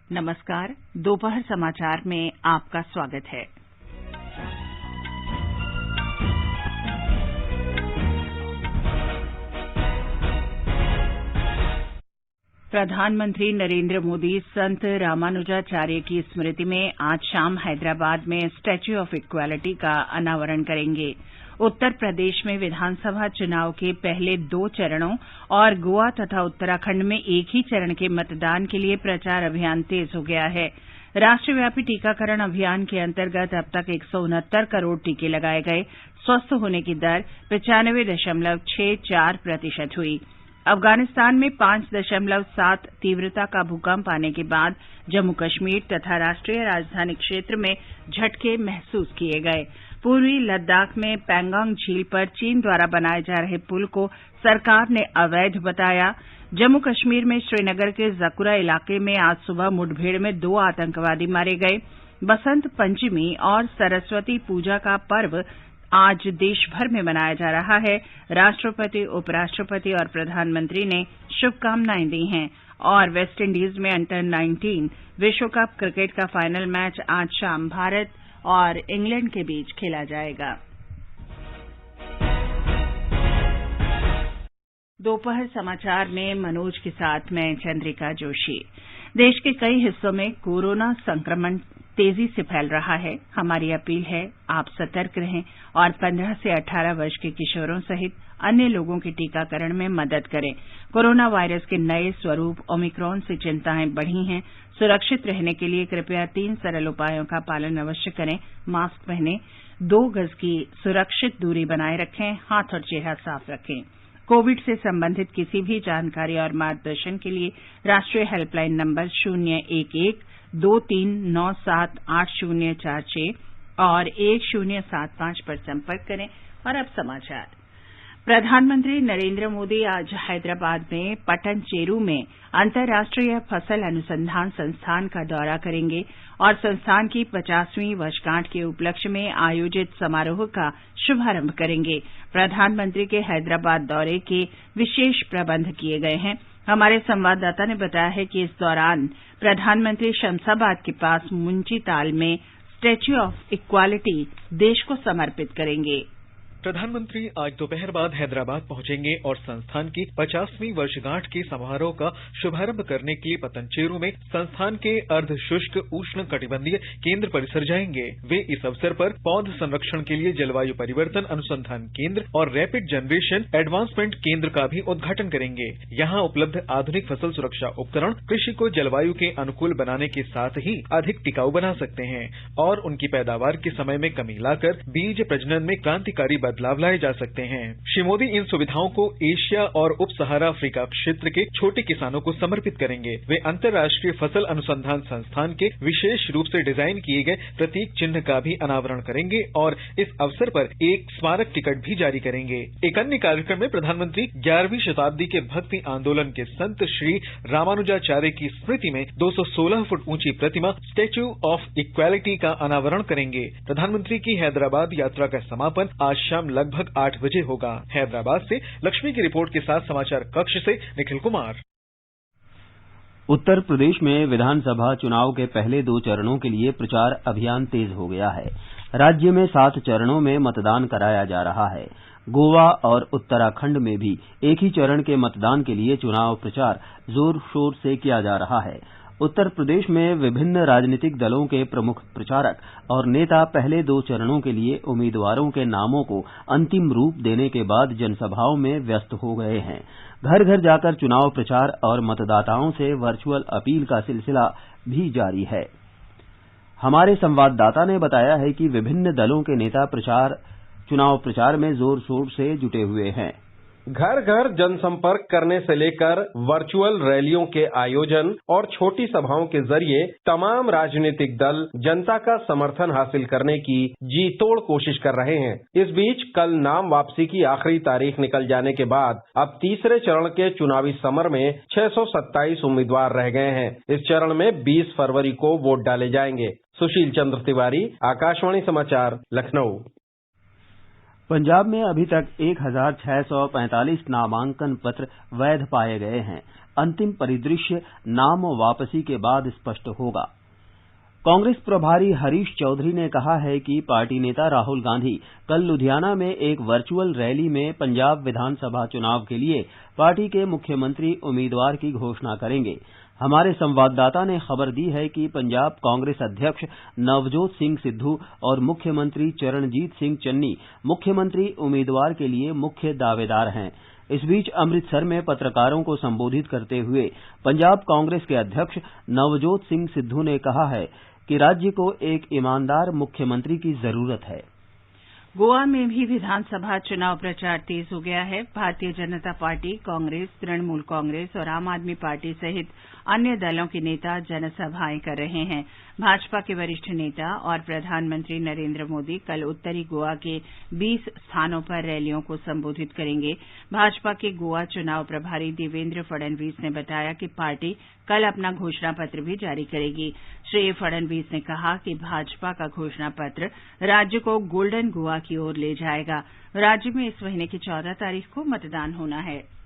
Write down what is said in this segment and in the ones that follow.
नमस्कार, दोपहर समाचार में आपका स्वागत है। प्रधानमंत्री नरेंद्र मोदी संत रामानुजाचार्य की स्मृति में आज शाम हैदराबाद में स्टैच्यू ऑफ इक्वालिटी का अनावरण करेंगे। उत्तर प्रदेश में विधानसभा चुनाव के पहले 2 चरणों और गोवा तथा उत्तराखंड में एक ही चरण के मतदान के लिए प्रचार अभियान तेज हो गया है। राष्ट्रव्यापी टीकाकरण अभियान के अंतर्गत अब तक 169 करोड़ टीके लगाए गए। स्वस्थ होने की दर 95.64% हुई। अफगानिस्तान में 5.7 तीव्रता का भूकंप आने के बाद जम्मू कश्मीर तथा राष्ट्रीय राजधानी क्षेत्र में झटके महसूस किए गए। पूर्वी लद्दाख में पैंगोंग झील पर चीन द्वारा बनाए जा रहे पुल को सरकार ने अवैध बताया। जम्मू कश्मीर में श्रीनगर के जकुरा इलाके में आज सुबह मुठभेड़ में 2 आतंकवादी मारे गए। बसंत पंचमी और सरस्वती पूजा का पर्व आज देश भर में मनाया जा रहा है। राष्ट्रपति, उपराष्ट्रपति और प्रधानमंत्री ने शुभकामनाएं दी हैं। और वेस्टइंडीज में अंडर 19 विश्व कप क्रिकेट का फाइनल मैच आज शाम भारत और इंग्लैंड के बीच खेला जाएगा। दोपहर समाचार में मनोज के साथ मैं चंद्रिका जोशी। देश के कई हिस्सों में कोरोना संक्रमण तेजी से फैल रहा है। हमारी अपील है, आप सतर्क रहें और 15 से 18 वर्ष के किशोरों सहित अन्य लोगों के टीकाकरण में मदद करें। कोरोना वायरस के नए स्वरूप ओमिक्रॉन से चिंताएं बढ़ी हैं। सुरक्षित रहने के लिए कृपया 3 सरल उपायों का पालन अवश्य करें। मास्क पहनें, 2 गज की सुरक्षित दूरी बनाए रखें, हाथ और चेहरा साफ रखें। कोविड से संबंधित किसी भी जानकारी और मार्गदर्शन के लिए राष्ट्रीय हेल्पलाइन नंबर 011-2397-8046 और 1075 पर संपर्क करें। और अब समाचार। प्रधानमंत्री नरेंद्र मोदी आज हैदराबाद में पट्टनचेरू में अंतर्राष्ट्रीय फसल अनुसंधान संस्थान का दौरा करेंगे और संस्थान की 50वीं वर्षगांठ के उपलक्ष्य में आयोजित समारोह का शुभारंभ करेंगे। प्रधानमंत्री के हैदराबाद दौरे के विशेष प्रबंध किए गए हैं। हमारे संवाददाता ने बताया है कि इस दौरान प्रधानमंत्री शमशाबाद के पास मुंचीताल में स्टैच्यू ऑफ इक्वालिटी देश को समर्पित करेंगे। प्रधानमंत्री आज दोपहर बाद हैदराबाद पहुंचेंगे और संस्थान की 50वीं वर्षगांठ के समारोह का शुभारंभ करने के लिए पतनचेरू में संस्थान के अर्धशुष्क उष्ण कटिबंधीय केंद्र परिसर जाएंगे। वे इस अवसर पर पौध संरक्षण के लिए जलवायु परिवर्तन अनुसंधान केंद्र और रैपिड जनरेशन एडवांसमेंट केंद्र का भी उद्घाटन करेंगे। यहाँ उपलब्ध आधुनिक फसल सुरक्षा उपकरण कृषि को जलवायु के अनुकूल बनाने के साथ ही अधिक टिकाऊ बना सकते हैं और उनकी पैदावार के समय में कमी लाकर बीज प्रजनन में क्रांतिकारी बदलाव लाए जा सकते हैं। श्री मोदी इन सुविधाओं को एशिया और उप सहारा अफ्रीका क्षेत्र के छोटे किसानों को समर्पित करेंगे। वे अंतर्राष्ट्रीय फसल अनुसंधान संस्थान के विशेष रूप से डिजाइन किए गए प्रतीक चिन्ह का भी अनावरण करेंगे और इस अवसर पर एक स्मारक टिकट भी जारी करेंगे। एक अन्य कार्यक्रम में प्रधानमंत्री 11वीं शताब्दी के भक्ति आंदोलन के संत श्री रामानुजाचार्य की स्मृति में 216 फुट ऊंची प्रतिमा स्टैच्यू ऑफ इक्वालिटी का अनावरण करेंगे। प्रधानमंत्री की हैदराबाद यात्रा का समापन आज शाम लगभग 8 बजे होगा। हैदराबाद से लक्ष्मी की रिपोर्ट के साथ समाचार कक्ष से निखिल कुमार। उत्तर प्रदेश में विधानसभा चुनाव के पहले 2 चरणों के लिए प्रचार अभियान तेज हो गया है। राज्य में 7 चरणों में मतदान कराया जा रहा है। गोवा और उत्तराखंड में भी एक ही चरण के मतदान के लिए चुनाव प्रचार जोर शोर से किया जा रहा है। उत्तर प्रदेश में विभिन्न राजनीतिक दलों के प्रमुख प्रचारक और नेता पहले 2 चरणों के लिए उम्मीदवारों के नामों को अंतिम रूप देने के बाद जनसभाओं में व्यस्त हो गए हैं। घर घर जाकर चुनाव प्रचार और मतदाताओं से वर्चुअल अपील का सिलसिला भी जारी है। हमारे संवाददाता ने बताया है कि विभिन्न दलों के नेता चुनाव प्रचार में जोर शोर से जुटे हुए हैं। घर घर जनसंपर्क करने से लेकर वर्चुअल रैलियों के आयोजन और छोटी सभाओं के जरिए तमाम राजनीतिक दल जनता का समर्थन हासिल करने की जी तोड़ कोशिश कर रहे हैं। इस बीच कल नाम वापसी की आखिरी तारीख निकल जाने के बाद अब तीसरे चरण के चुनावी समर में 627 उम्मीदवार रह गए हैं। इस चरण में 20 फरवरी को वोट डाले जाएंगे। सुशील चंद्र तिवारी, आकाशवाणी समाचार, लखनऊ। पंजाब में अभी तक 1645 नामांकन पत्र वैध पाए गए हैं। अंतिम परिदृश्य नाम वापसी के बाद स्पष्ट होगा। कांग्रेस प्रभारी हरीश चौधरी ने कहा है कि पार्टी नेता राहुल गांधी कल लुधियाना में एक वर्चुअल रैली में पंजाब विधानसभा चुनाव के लिए पार्टी के मुख्यमंत्री उम्मीदवार की घोषणा करेंगे। हमारे संवाददाता ने खबर दी है कि पंजाब कांग्रेस अध्यक्ष नवजोत सिंह सिद्धू और मुख्यमंत्री चरणजीत सिंह चन्नी मुख्यमंत्री उम्मीदवार के लिए मुख्य दावेदार हैं। इस बीच अमृतसर में पत्रकारों को संबोधित करते हुए पंजाब कांग्रेस के अध्यक्ष नवजोत सिंह सिद्धू ने कहा है कि राज्य को एक ईमानदार मुख्यमंत्री की जरूरत है। गोवा में भी विधानसभा चुनाव प्रचार तेज हो गया है। भारतीय जनता पार्टी, कांग्रेस, तृणमूल कांग्रेस और आम आदमी पार्टी सहित अन्य दलों के नेता जनसभाएं कर रहे हैं। भाजपा के वरिष्ठ नेता और प्रधानमंत्री नरेंद्र मोदी कल उत्तरी गोवा के 20 स्थानों पर रैलियों को संबोधित करेंगे। भाजपा के गोवा चुनाव प्रभारी देवेंद्र फडणवीस ने बताया कि पार्टी कल अपना घोषणा पत्र भी जारी करेगी। श्री फडणवीस ने कहा कि भाजपा का घोषणा पत्र राज्य को गोल्डन गोवा की ओर ले जाएगा। राज्य में इस महीने की 14 तारीख को मतदान होना है।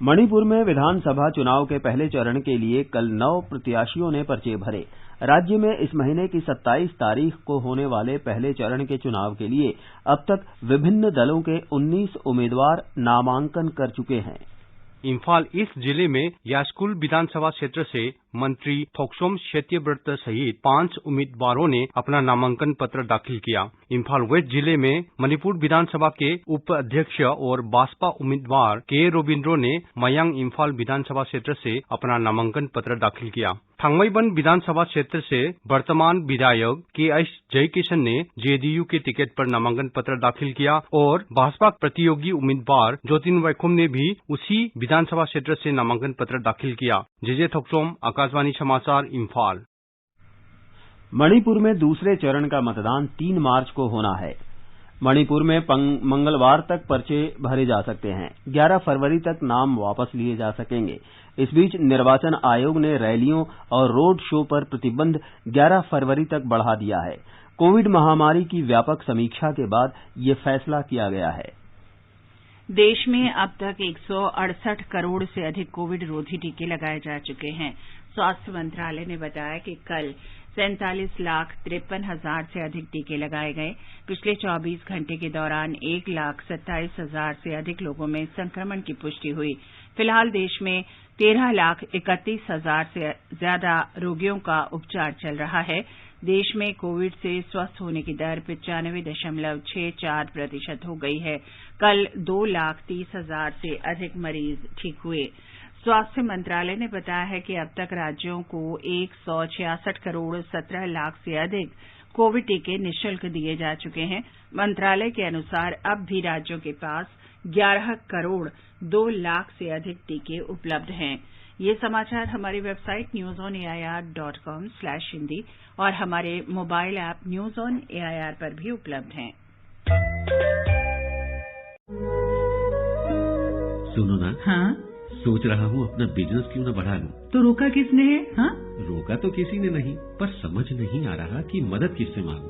मणिपुर में विधानसभा चुनाव के पहले चरण के लिए कल 9 प्रत्याशियों ने पर्चे भरे। राज्य में इस महीने की 27 तारीख को होने वाले पहले चरण के चुनाव के लिए अब तक विभिन्न दलों के 19 उम्मीदवार नामांकन कर चुके हैं। इम्फाल ईस्ट जिले में यास्कुल विधानसभा क्षेत्र से मंत्री थोक्सोम शेट्यब्रत सहित 5 उम्मीदवारों ने अपना नामांकन पत्र दाखिल किया। इम्फाल वेस्ट जिले में मणिपुर विधानसभा के उप अध्यक्ष और भाजपा उम्मीदवार के रोबिंद्रो ने मयांग इम्फाल विधानसभा क्षेत्र से अपना नामांकन पत्र दाखिल किया। थांगमईबंद विधानसभा क्षेत्र से वर्तमान विधायक के.एस. जयकिशन ने जेडीयू के टिकट पर नामांकन पत्र दाखिल किया और भाजपा प्रतियोगी उम्मीदवार ज्योतिन वैखोम ने भी उसी विधानसभा क्षेत्र से नामांकन पत्र दाखिल किया। जेजे थोक्सोम, आकाशवाणी समाचार, इम्फाल। मणिपुर में दूसरे चरण का मतदान 3 मार्च को होना है। मणिपुर में मंगलवार तक पर्चे भरे जा सकते हैं। 11 फरवरी तक नाम वापस लिए जा सकेंगे। इस बीच निर्वाचन आयोग ने रैलियों और रोड शो पर प्रतिबंध 11 फरवरी तक बढ़ा दिया है। कोविड महामारी की व्यापक समीक्षा के बाद ये फैसला किया गया है। देश में अब तक 168 करोड़ से अधिक कोविड रोधी टीके लगाए जा चुके हैं। स्वास्थ्य मंत्रालय ने बताया कि कल 47,53,000 से अधिक टीके लगाए गए। पिछले 24 घंटे के दौरान 1,27,000 से अधिक लोगों में संक्रमण की पुष्टि हुई। फिलहाल देश में 13,31,000 से ज्यादा रोगियों का उपचार चल रहा है। देश में कोविड से स्वस्थ होने की दर 95.64% हो गई है। कल 2,30,000 से अधिक मरीज ठीक हुए। स्वास्थ्य मंत्रालय ने बताया है कि अब तक राज्यों को 166 करोड़ 17 लाख से अधिक कोविड टीके निःशुल्क दिए जा चुके हैं। मंत्रालय के अनुसार अब भी राज्यों के पास 11 करोड़ 2 लाख से अधिक टीके उपलब्ध हैं। ये समाचार हमारी वेबसाइट newsonair.com/hindi और हमारे mobile app news on AIR पर भी उपलब्ध हैं। सुनो ना। हाँ? सोच रहा हूँ अपना बिजनेस क्यों न बढ़ा लूं। तो रोका किसने है? हाँ? रोका तो किसी ने नहीं, पर समझ नहीं आ रहा कि मदद किससे मांगूं।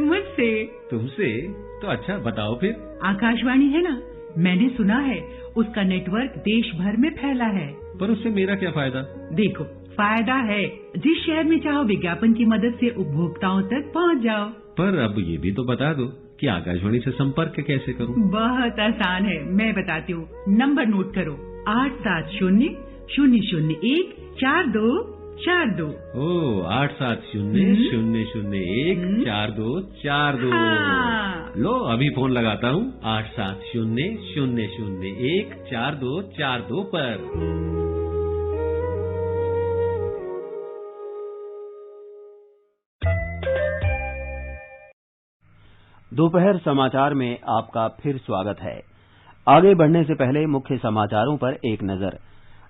मुझसे। तुमसे? तो अच्छा बताओ फिर। आकाशवाणी है ना, मैंने सुना है उसका नेटवर्क देश भर में फैला है। पर उससे मेरा क्या फायदा? देखो, फायदा है। जिस शहर में चाहो विज्ञापन की मदद से उपभोक्ताओं तक पहुँच जाओ। पर अब ये भी तो बता दो कि आकाशवाणी से संपर्क कैसे करूं? बहुत आसान है, मैं बताती हूँ। नंबर नोट करो, 870-001-4242। 870-001-4242। लो अभी फोन लगाता हूँ 870-001-4242 पर। दोपहर समाचार में आपका फिर स्वागत है। आगे बढ़ने से पहले मुख्य समाचारों पर एक नजर।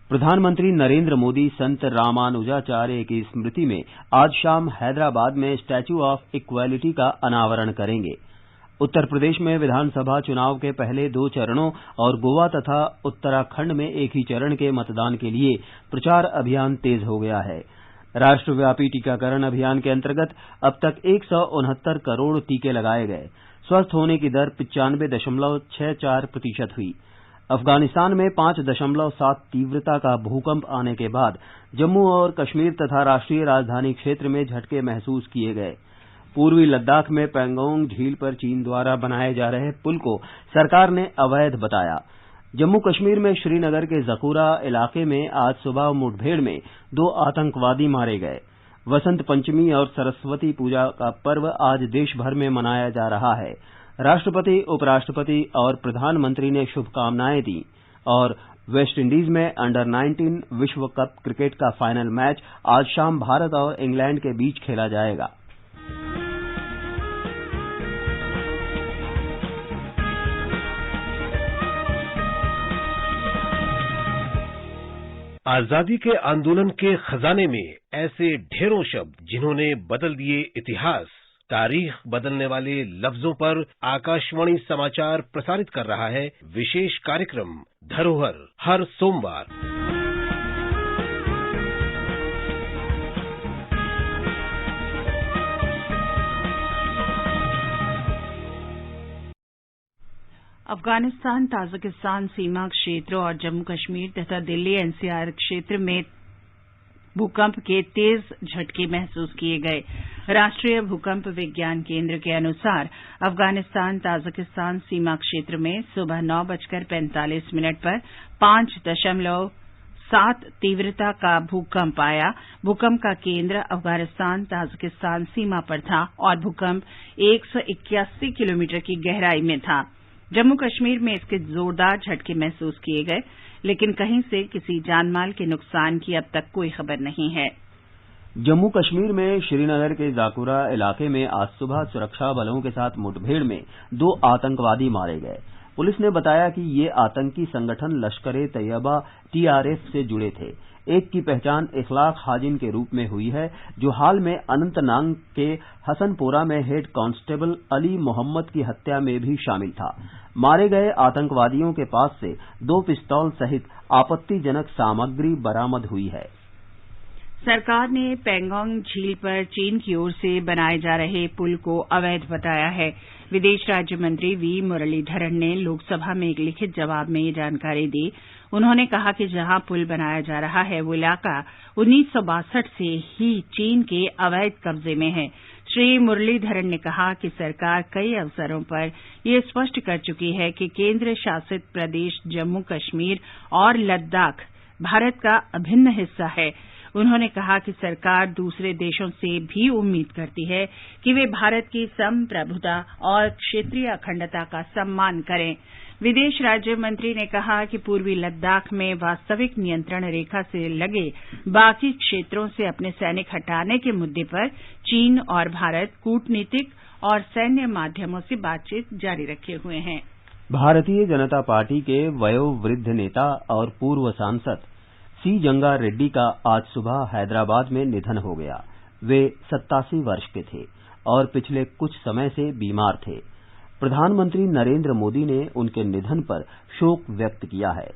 प्रधानमंत्री नरेंद्र मोदी संत रामानुजाचार्य की स्मृति में आज शाम हैदराबाद में स्टैच्यू ऑफ इक्वालिटी का अनावरण करेंगे। उत्तर प्रदेश में विधानसभा चुनाव के पहले 2 चरणों और गोवा तथा उत्तराखंड में एक ही चरण के मतदान के लिए प्रचार अभियान तेज हो गया है। राष्ट्रव्यापी टीकाकरण अभियान के अंतर्गत अब तक 169 करोड़ टीके लगाए गए। स्वस्थ होने की दर 95.64% हुई। अफगानिस्तान में 5.7 तीव्रता का भूकंप आने के बाद जम्मू और कश्मीर तथा राष्ट्रीय राजधानी क्षेत्र में झटके महसूस किए गए। पूर्वी लद्दाख में पैंगोंग झील पर चीन द्वारा बनाए जा रहे पुल को सरकार ने अवैध बताया। जम्मू कश्मीर में श्रीनगर के जकूरा इलाके में आज सुबह मुठभेड़ में 2 आतंकवादी मारे गए। वसंत पंचमी और सरस्वती पूजा का पर्व आज देश भर में मनाया जा रहा है। राष्ट्रपति, उपराष्ट्रपति और प्रधानमंत्री ने शुभकामनाएं दी और वेस्टइंडीज में अंडर-19 विश्व कप क्रिकेट का फाइनल मैच आज शाम भारत और इंग्लैंड के बीच खेला जाएगा। आजादी के आंदोलन के खजाने में ऐसे ढेरों शब्द जिन्होंने बदल दिए इतिहास। तारीख बदलने वाले लफ्जों पर आकाशवाणी समाचार प्रसारित कर रहा है विशेष कार्यक्रम धरोहर हर सोमवार। अफगानिस्तान ताजिकिस्तान सीमा क्षेत्र और जम्मू कश्मीर तथा दिल्ली एनसीआर क्षेत्र में भूकंप के तेज झटके महसूस किए गए। राष्ट्रीय भूकंप विज्ञान केंद्र के अनुसार अफगानिस्तान ताजिकिस्तान सीमा क्षेत्र में सुबह 9:45 पर 5.7 तीव्रता का भूकंप आया। भूकंप का केंद्र अफगानिस्तान ताजिकिस्तान सीमा पर था और भूकंप 181 किलोमीटर की गहराई में था। जम्मू कश्मीर में इसके जोरदार झटके महसूस किए गए, लेकिन कहीं से किसी जानमाल के नुकसान की अब तक कोई खबर नहीं है। जम्मू कश्मीर में श्रीनगर के जाकुरा इलाके में आज सुबह सुरक्षा बलों के साथ मुठभेड़ में 2 आतंकवादी मारे गए। पुलिस ने बताया कि ये आतंकी संगठन लश्कर-ए-तैयबा टीआरएफ से जुड़े थे। एक की पहचान इखलाक हाजिन के रूप में हुई है, जो हाल में अनंतनाग के हसनपोरा में हेड कांस्टेबल अली मोहम्मद की हत्या में भी शामिल था। मारे गए आतंकवादियों के पास से 2 पिस्तौल सहित आपत्तिजनक सामग्री बरामद हुई है। सरकार ने पैंगोंग झील पर चीन की ओर से बनाए जा रहे पुल को अवैध बताया है। विदेश राज्य मंत्री वी मुरलीधरन ने लोकसभा में एक लिखित जवाब में ये जानकारी दी। उन्होंने कहा कि जहां पुल बनाया जा रहा है वो इलाका 1962 से ही चीन के अवैध कब्जे में है। श्री मुरलीधरन ने कहा कि सरकार कई अवसरों पर ये स्पष्ट कर चुकी है कि केंद्र शासित प्रदेश जम्मू कश्मीर और लद्दाख भारत का अभिन्न हिस्सा है। उन्होंने कहा कि सरकार दूसरे देशों से भी उम्मीद करती है कि वे भारत की संप्रभुता और क्षेत्रीय अखंडता का सम्मान करें। विदेश राज्य मंत्री ने कहा कि पूर्वी लद्दाख में वास्तविक नियंत्रण रेखा से लगे बाकी क्षेत्रों से अपने सैनिक हटाने के मुद्दे पर चीन और भारत कूटनीतिक और सैन्य माध्यमों से बातचीत जारी रखे हुए हैं। भारतीय जनता पार्टी के वयोवृद्ध नेता और पूर्व सांसद सी जंगा रेड्डी का आज सुबह हैदराबाद में निधन हो गया। वे 87 वर्ष के थे और पिछले कुछ समय से बीमार थे। प्रधानमंत्री नरेंद्र मोदी ने उनके निधन पर शोक व्यक्त किया है।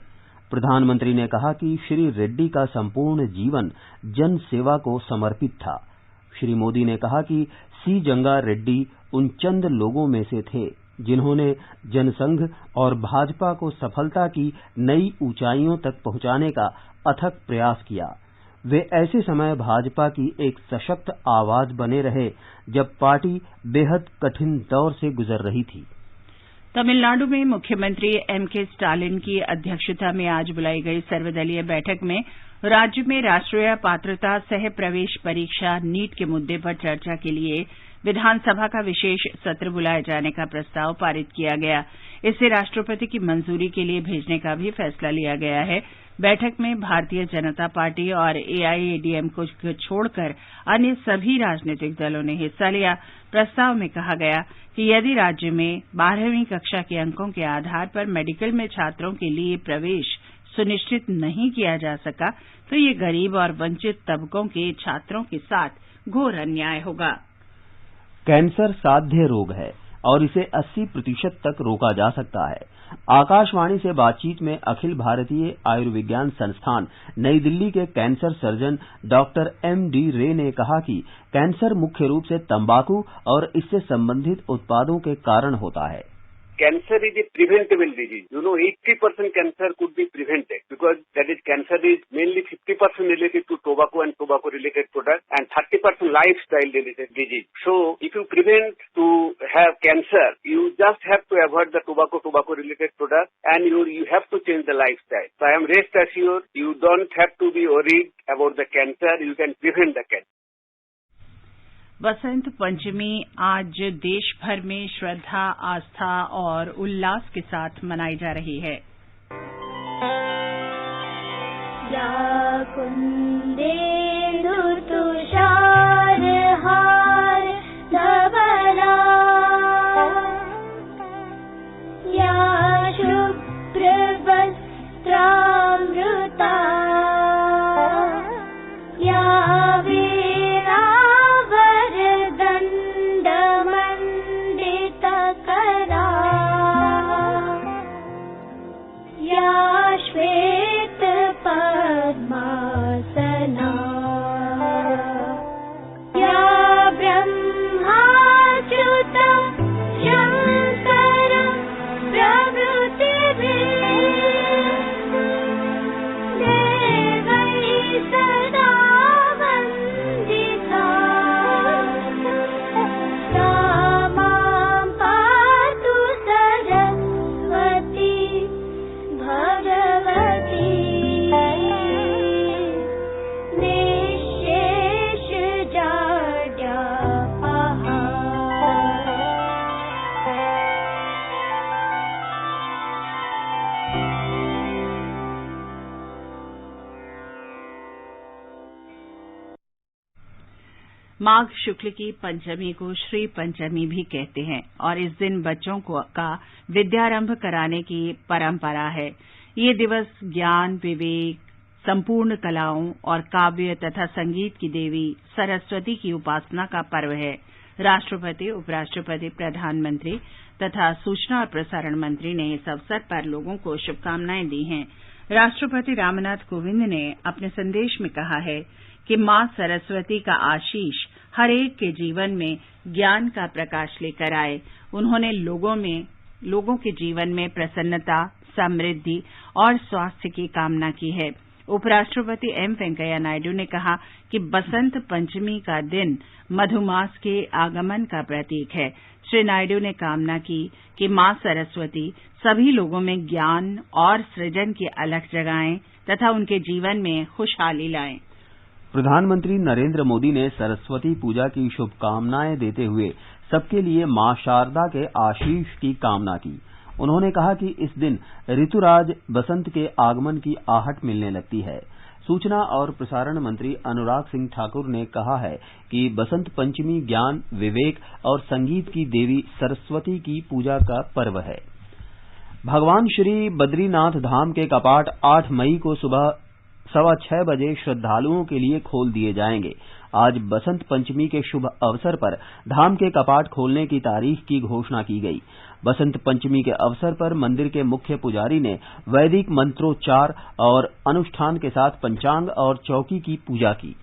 प्रधानमंत्री ने कहा कि श्री रेड्डी का संपूर्ण जीवन जन सेवा को समर्पित था। श्री मोदी ने कहा कि सी जंगा रेड्डी उन चंद लोगों में से थे जिन्होंने जनसंघ और भाजपा को सफलता की नई ऊंचाइयों तक पहुंचाने का अथक प्रयास किया। वे ऐसे समय भाजपा की एक सशक्त आवाज बने रहे जब पार्टी बेहद कठिन दौर से गुजर रही थी। तमिलनाडु में मुख्यमंत्री एमके स्टालिन की अध्यक्षता में आज बुलाई गई सर्वदलीय बैठक में राज्य में राष्ट्रीय पात्रता सह प्रवेश परीक्षा नीट के मुद्दे पर चर्चा के लिए विधानसभा का विशेष सत्र बुलाए जाने का प्रस्ताव पारित किया गया। इसे राष्ट्रपति की मंजूरी के लिए भेजने का भी फैसला लिया गया है। बैठक में भारतीय जनता पार्टी और एआईएडीएमके को छोड़कर अन्य सभी राजनीतिक दलों ने हिस्सा लिया। प्रस्ताव में कहा गया कि यदि राज्य में 12वीं कक्षा के अंकों के आधार पर मेडिकल में छात्रों के लिए प्रवेश सुनिश्चित नहीं किया जा सका तो ये गरीब और वंचित तबकों के छात्रों के साथ घोर अन्याय होगा। कैंसर साध्य रोग है और इसे 80% तक रोका जा सकता है। आकाशवाणी से बातचीत में अखिल भारतीय आयुर्विज्ञान संस्थान नई दिल्ली के कैंसर सर्जन डॉक्टर एम.डी. रे ने कहा कि कैंसर मुख्य रूप से तंबाकू और इससे संबंधित उत्पादों के कारण होता है। cancer is a preventable disease. 80% cancer could be prevented because that is cancer is mainly 50% related to tobacco and tobacco related products and 30% lifestyle related disease. So if you prevent to have cancer, you just have to avoid the tobacco related products and you have to change the lifestyle. So I am rest assured you don't have to be worried about the cancer. You can prevent the cancer. Basant Panchami आज देश भर में श्रद्धा, आस्था और उल्लास के साथ मनाई जा रही है। या कुंदेन्दु तुषार हार धवला, या शुभ्र वस्त्रामृता, या माघ शुक्ल की पंचमी को श्री पंचमी भी कहते हैं और इस दिन बच्चों का विद्यारंभ कराने की परंपरा है। ये दिवस ज्ञान, विवेक, संपूर्ण कलाओं और काव्य तथा संगीत की देवी सरस्वती की उपासना का पर्व है। राष्ट्रपति, उपराष्ट्रपति, प्रधानमंत्री तथा सूचना और प्रसारण मंत्री ने इस अवसर पर लोगों को शुभकामनाएं दी हैं। राष्ट्रपति रामनाथ कोविंद ने अपने संदेश में कहा है कि मां सरस्वती का आशीष हर एक के जीवन में ज्ञान का प्रकाश लेकर आए। उन्होंने लोगों के जीवन में प्रसन्नता, समृद्धि और स्वास्थ्य की कामना की है। उपराष्ट्रपति एम वेंकैया नायडू ने कहा कि बसंत पंचमी का दिन मधुमास के आगमन का प्रतीक है। श्री नायडू ने कामना की कि मां सरस्वती सभी लोगों में ज्ञान और सृजन की अलख जगाएं तथा उनके जीवन में खुशहाली लाएं। प्रधानमंत्री नरेंद्र मोदी ने सरस्वती पूजा की शुभकामनाएं देते हुए सबके लिए मां शारदा के आशीष की कामना की। उन्होंने कहा कि इस दिन ऋतुराज बसंत के आगमन की आहट मिलने लगती है। सूचना और प्रसारण मंत्री अनुराग सिंह ठाकुर ने कहा है कि बसंत पंचमी ज्ञान, विवेक और संगीत की देवी सरस्वती की पूजा का पर्व है। भगवान श्री बद्रीनाथ धाम के कपाट 8 मई को सुबह 6:15 बजे श्रद्धालुओं के लिए खोल दिए जाएंगे। आज बसंत पंचमी के शुभ अवसर पर धाम के कपाट खोलने की तारीख की घोषणा की गई। बसंत पंचमी के अवसर पर मंदिर के मुख्य पुजारी ने वैदिक मंत्रोच्चार और अनुष्ठान के साथ पंचांग और चौकी की पूजा की।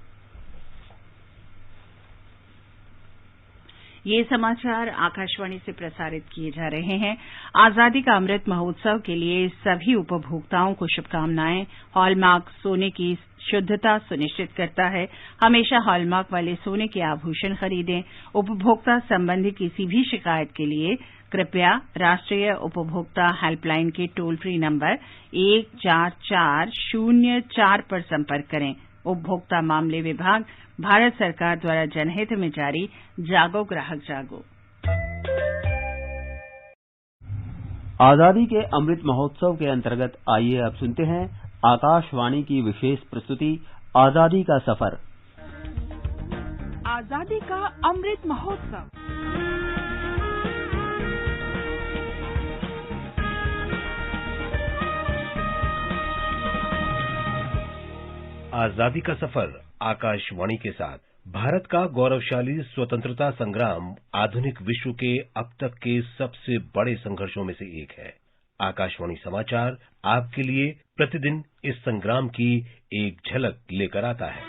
ये समाचार आकाशवाणी से प्रसारित किए जा रहे हैं। आजादी का अमृत महोत्सव के लिए सभी उपभोक्ताओं को शुभकामनाएं। हॉलमार्क सोने की शुद्धता सुनिश्चित करता है। हमेशा हॉलमार्क वाले सोने के आभूषण खरीदें। उपभोक्ता संबंधी किसी भी शिकायत के लिए कृपया राष्ट्रीय उपभोक्ता हेल्पलाइन के टोल फ्री नंबर 144004 पर संपर्क करें। उपभोक्ता मामले विभाग, भारत सरकार द्वारा जनहित में जारी जागो ग्राहक जागो। आजादी के अमृत महोत्सव के अंतर्गत आइए अब सुनते हैं आकाशवाणी की विशेष प्रस्तुति आजादी का सफर। आजादी का अमृत महोत्सव। आजादी का सफर आकाशवाणी के साथ। भारत का गौरवशाली स्वतंत्रता संग्राम आधुनिक विश्व के अब तक के सबसे बड़े संघर्षों में से एक है। आकाशवाणी समाचार आपके लिए प्रतिदिन इस संग्राम की एक झलक लेकर आता है।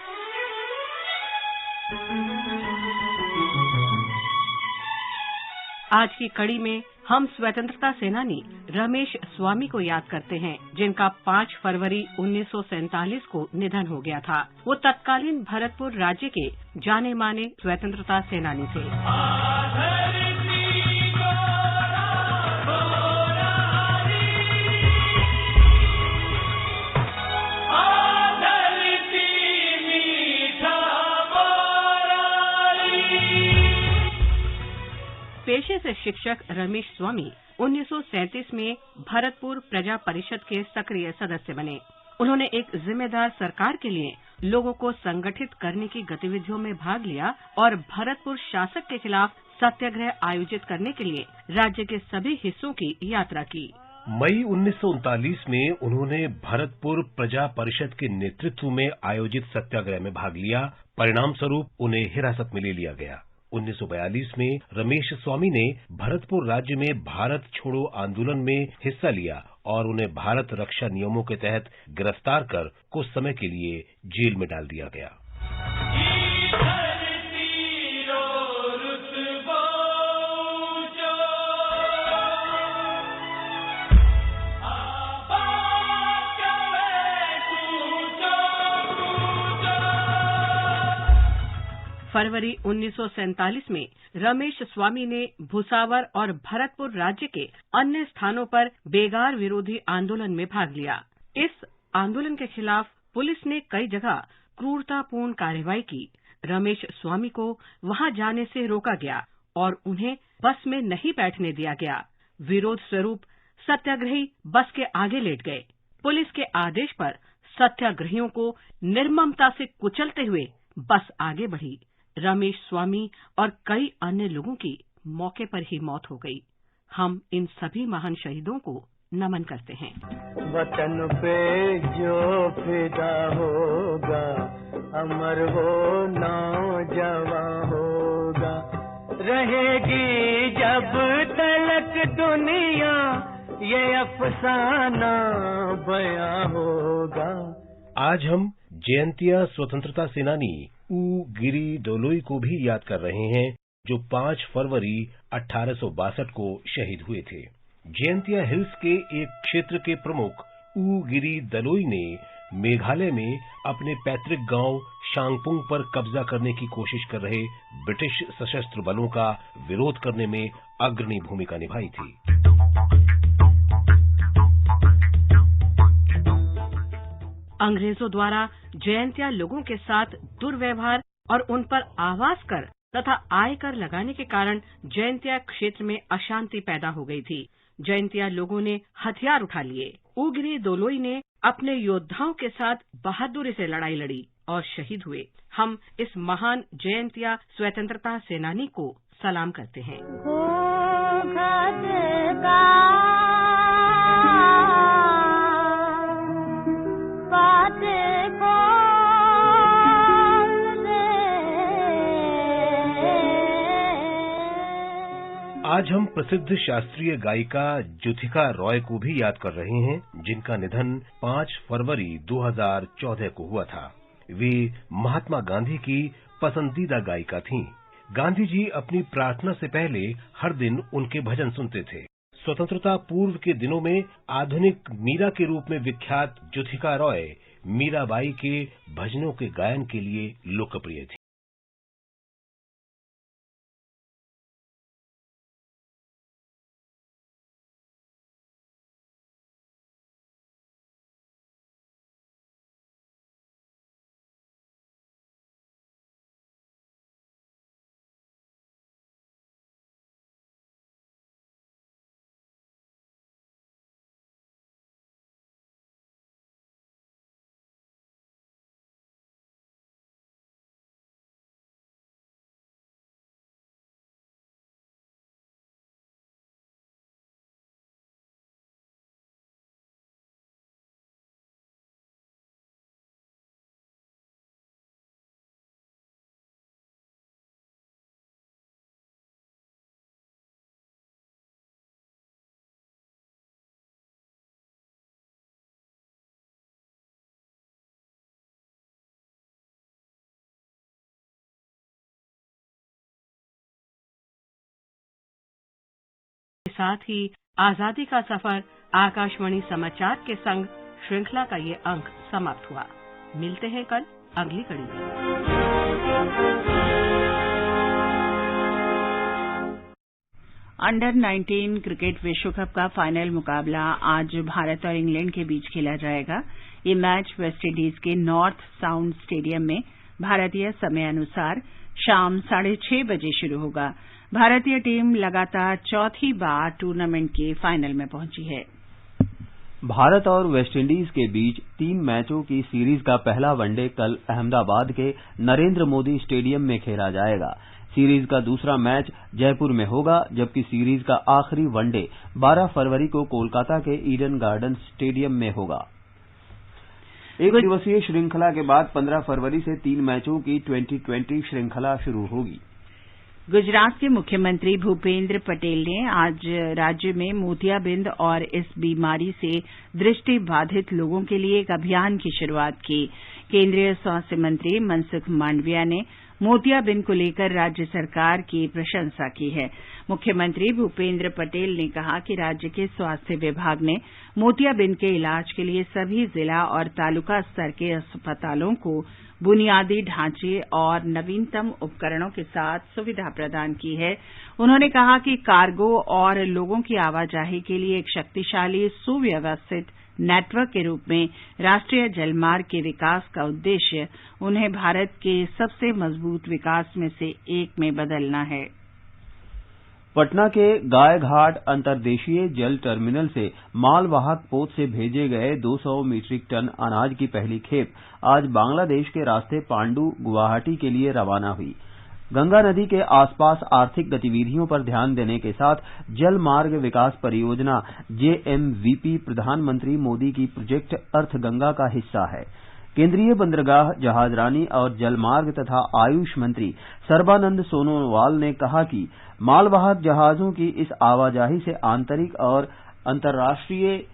आज की कड़ी में हम स्वतंत्रता सेनानी रमेश स्वामी को याद करते हैं, जिनका 5 फरवरी 1947 को निधन हो गया था। वो तत्कालीन भरतपुर राज्य के जाने माने स्वतंत्रता सेनानी थे। पेशे से शिक्षक रमेश स्वामी 1937 में भरतपुर प्रजा परिषद के सक्रिय सदस्य बने। उन्होंने एक जिम्मेदार सरकार के लिए लोगों को संगठित करने की गतिविधियों में भाग लिया और भरतपुर शासक के खिलाफ सत्याग्रह आयोजित करने के लिए राज्य के सभी हिस्सों की यात्रा की। मई 1939 में उन्होंने भरतपुर प्रजा परिषद के नेतृत्व में आयोजित सत्याग्रह में भाग लिया। परिणाम स्वरूप उन्हें हिरासत में ले लिया गया। 1942 में रमेश स्वामी ने भरतपुर राज्य में भारत छोड़ो आंदोलन में हिस्सा लिया और उन्हें भारत रक्षा नियमों के तहत गिरफ्तार कर कुछ समय के लिए जेल में डाल दिया गया। फरवरी 1947 में रमेश स्वामी ने भुसावर और भरतपुर राज्य के अन्य स्थानों पर बेगार विरोधी आंदोलन में भाग लिया। इस आंदोलन के खिलाफ पुलिस ने कई जगह क्रूरतापूर्ण कार्रवाई की। रमेश स्वामी को वहां जाने से रोका गया और उन्हें बस में नहीं बैठने दिया गया। विरोध स्वरूप सत्याग्रही बस के आगे लेट गए। पुलिस के आदेश पर सत्याग्रहियों को निर्ममता से कुचलते हुए बस आगे बढ़ी। रमेश स्वामी और कई अन्य लोगों की मौके पर ही मौत हो गई। हम इन सभी महान शहीदों को नमन करते हैं। वतन पे जो फिदा होगा, अमर हो नौजवान होगा, रहेगी जब तलक दुनिया, ये अफसाना बयां होगा। आज हम जयंतिया स्वतंत्रता सेनानी ऊ गिरी डोलोई को भी याद कर रहे हैं, जो 5 फरवरी 1862 को शहीद हुए थे। जयंतिया हिल्स के एक क्षेत्र के प्रमुख ऊ गिरी डोलोई ने मेघालय में अपने पैतृक गांव शांगपुंग पर कब्जा करने की कोशिश कर रहे ब्रिटिश सशस्त्र बलों का विरोध करने में अग्रणी भूमिका निभाई थी। अंग्रेजों द्वारा जयंतिया लोगों के साथ दुर्व्यवहार और उन पर आवाज कर तथा आयकर लगाने के कारण जयंतिया क्षेत्र में अशांति पैदा हो गई थी। जयंतिया लोगों ने हथियार उठा लिए। ऊ गिरी डोलोई ने अपने योद्धाओं के साथ बहादुरी से लड़ाई लड़ी और शहीद हुए। हम इस महान जयंतिया स्वतंत्रता सेनानी को सलाम करते हैं। आज हम प्रसिद्ध शास्त्रीय गायिका ज्योथिका रॉय को भी याद कर रहे हैं, जिनका निधन 5 फरवरी 2014 को हुआ था। वे महात्मा गांधी की पसंदीदा गायिका थीं। गांधी जी अपनी प्रार्थना से पहले हर दिन उनके भजन सुनते थे। स्वतंत्रता पूर्व के दिनों में आधुनिक मीरा के रूप में विख्यात ज्योथिका रॉय मीराबाई के भजनों के गायन के लिए लोकप्रिय थी। साथ ही आजादी का सफर आकाशवाणी समाचार के संग श्रृंखला का ये अंक समाप्त हुआ। मिलते हैं कल अगली कड़ी में। अंडर 19 क्रिकेट विश्व कप का फाइनल मुकाबला आज भारत और इंग्लैंड के बीच खेला जाएगा। ये मैच वेस्टइंडीज के नॉर्थ साउंड स्टेडियम में भारतीय समय अनुसार शाम 6:30 बजे शुरू होगा। भारतीय टीम लगातार चौथी बार टूर्नामेंट के फाइनल में पहुंची है। भारत और वेस्टइंडीज के बीच 3 मैचों की सीरीज का पहला वनडे कल अहमदाबाद के नरेंद्र मोदी स्टेडियम में खेला जाएगा। सीरीज का दूसरा मैच जयपुर में होगा, जबकि सीरीज का आखिरी वनडे 12 फरवरी को कोलकाता के ईडन गार्डन्स स्टेडियम में होगा। एक दिवसीय श्रृंखला के बाद 15 फरवरी से 3 मैचों की 2020 श्रृंखला शुरू होगी। गुजरात के मुख्यमंत्री भूपेंद्र पटेल ने आज राज्य में मोतियाबिंद और इस बीमारी से दृष्टि बाधित लोगों के लिए एक अभियान की शुरुआत की। केंद्रीय स्वास्थ्य मंत्री मनसुख मांडविया ने मोतियाबिंद को लेकर राज्य सरकार की प्रशंसा की है। मुख्यमंत्री भूपेंद्र पटेल ने कहा कि राज्य के स्वास्थ्य विभाग ने मोतियाबिंद के इलाज के लिए सभी जिला और तालुका स्तर के अस्पतालों को बुनियादी ढांचे और नवीनतम उपकरणों के साथ सुविधा प्रदान की है। उन्होंने कहा कि कार्गो और लोगों की आवाजाही के लिए एक शक्तिशाली सुव्यवस्थित नेटवर्क के रूप में राष्ट्रीय जलमार्ग के विकास का उद्देश्य उन्हें भारत के सबसे मजबूत विकास में से एक में बदलना है। पटना के गायघाट अंतर्देशीय जल टर्मिनल से मालवाहक पोत से भेजे गए 200 मीट्रिक टन अनाज की पहली खेप आज बांग्लादेश के रास्ते पांडु गुवाहाटी के लिए रवाना हुई। गंगा नदी के आसपास आर्थिक गतिविधियों पर ध्यान देने के साथ जल मार्ग विकास परियोजना JMVP प्रधानमंत्री मोदी की प्रोजेक्ट अर्थ गंगा का हिस्सा है। केंद्रीय बंदरगाह, जहाजरानी और जलमार्ग तथा आयुष मंत्री सर्बानंद सोनोवाल ने कहा कि मालवाहक जहाजों की इस आवाजाही से आंतरिक और अंतर्राष्ट्रीय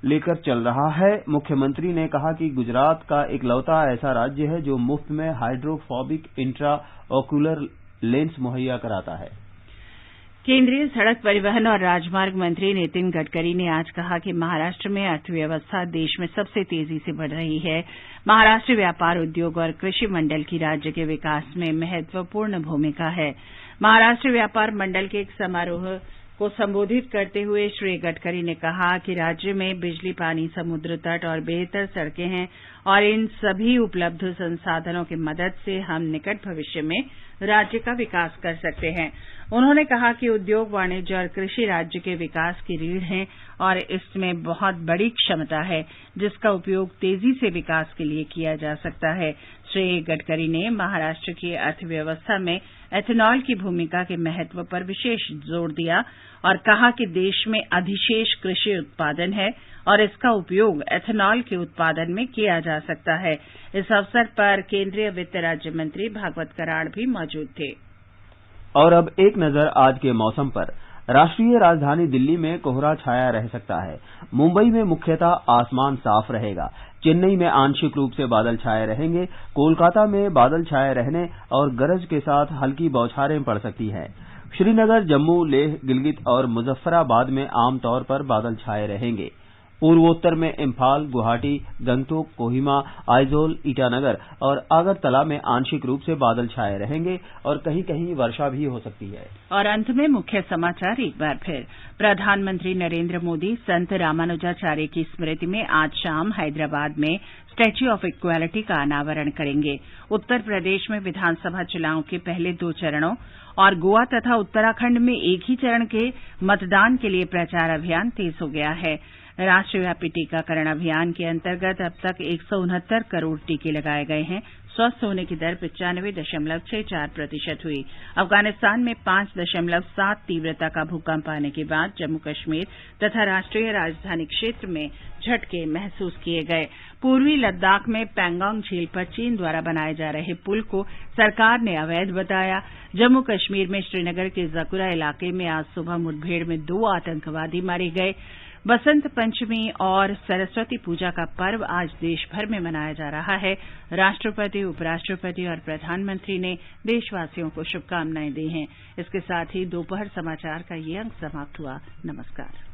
लेकर चल रहा है। मुख्यमंत्री ने कहा कि गुजरात का इकलौता ऐसा राज्य है जो मुफ्त में हाइड्रोफोबिक इंट्रा ऑक्यूलर लेंस मुहैया कराता है। केंद्रीय सड़क परिवहन और राजमार्ग मंत्री नितिन गडकरी ने आज कहा कि महाराष्ट्र में अर्थव्यवस्था देश में सबसे तेजी से बढ़ रही है। महाराष्ट्र व्यापार, उद्योग और कृषि मंडल की राज्य के विकास में महत्वपूर्ण भूमिका है। महाराष्ट्र व्यापार मंडल के एक समारोह को संबोधित करते हुए श्री गडकरी ने कहा कि राज्य में बिजली, पानी, समुद्र तट और बेहतर सड़कें हैं और इन सभी उपलब्ध संसाधनों की मदद से हम निकट भविष्य में राज्य का विकास कर सकते हैं। उन्होंने कहा कि उद्योग, वाणिज्य और कृषि राज्य के विकास की रीढ़ हैं और इसमें बहुत बड़ी क्षमता है जिसका उपयोग तेजी से विकास के लिए किया जा सकता है। श्री गडकरी ने महाराष्ट्र की अर्थव्यवस्था में एथेनॉल की भूमिका के महत्व पर विशेष जोर दिया और कहा कि देश में अधिशेष कृषि उत्पादन है और इसका उपयोग एथेनॉल के उत्पादन में किया जा सकता है। इस अवसर पर केंद्रीय वित्त राज्य मंत्री भागवत कराड़ भी मौजूद थे। और अब एक नजर आज के मौसम पर। राष्ट्रीय राजधानी दिल्ली में कोहरा छाया रह सकता है। मुंबई में मुख्यतः आसमान साफ रहेगा। चेन्नई में आंशिक रूप से बादल छाए रहेंगे। कोलकाता में बादल छाए रहने और गरज के साथ हल्की बौछारें पड़ सकती हैं। श्रीनगर, जम्मू, लेह, गिलगित और मुजफ्फराबाद में आमतौर पर बादल छाए रहेंगे। पूर्वोत्तर में इम्फाल, गुवाहाटी, गंगटोक, कोहिमा, आइजोल, ईटानगर और अगरतला में आंशिक रूप से बादल छाए रहेंगे और कहीं कहीं वर्षा भी हो सकती है। और अंत में मुख्य समाचार एक बार फिर। प्रधानमंत्री नरेंद्र मोदी संत रामानुजाचार्य की स्मृति में आज शाम हैदराबाद में स्टैच्यू ऑफ इक्वालिटी का अनावरण करेंगे। उत्तर प्रदेश में विधानसभा चुनाव के पहले 2 चरणों और गोवा तथा उत्तराखंड में एक ही चरण के मतदान के लिए प्रचार अभियान तेज हो गया है। राष्ट्रव्यापी टीकाकरण अभियान के अंतर्गत अब तक 169 करोड़ टीके लगाए गए हैं। स्वस्थ होने की दर 95.64% हुई। अफगानिस्तान में 5.7 तीव्रता का भूकंप आने के बाद जम्मू कश्मीर तथा राष्ट्रीय राजधानी क्षेत्र में झटके महसूस किए गए। पूर्वी लद्दाख में पैंगोंग झील पर चीन द्वारा बनाए जा रहे पुल को सरकार ने अवैध बताया। जम्मू कश्मीर में श्रीनगर के जकुरा इलाके में आज सुबह मुठभेड़ में 2 आतंकवादी मारे गए। बसंत पंचमी और सरस्वती पूजा का पर्व आज देश भर में मनाया जा रहा है। राष्ट्रपति, उपराष्ट्रपति और प्रधानमंत्री ने देशवासियों को शुभकामनाएं दी हैं। इसके साथ ही दोपहर समाचार का ये अंक समाप्त हुआ। नमस्कार।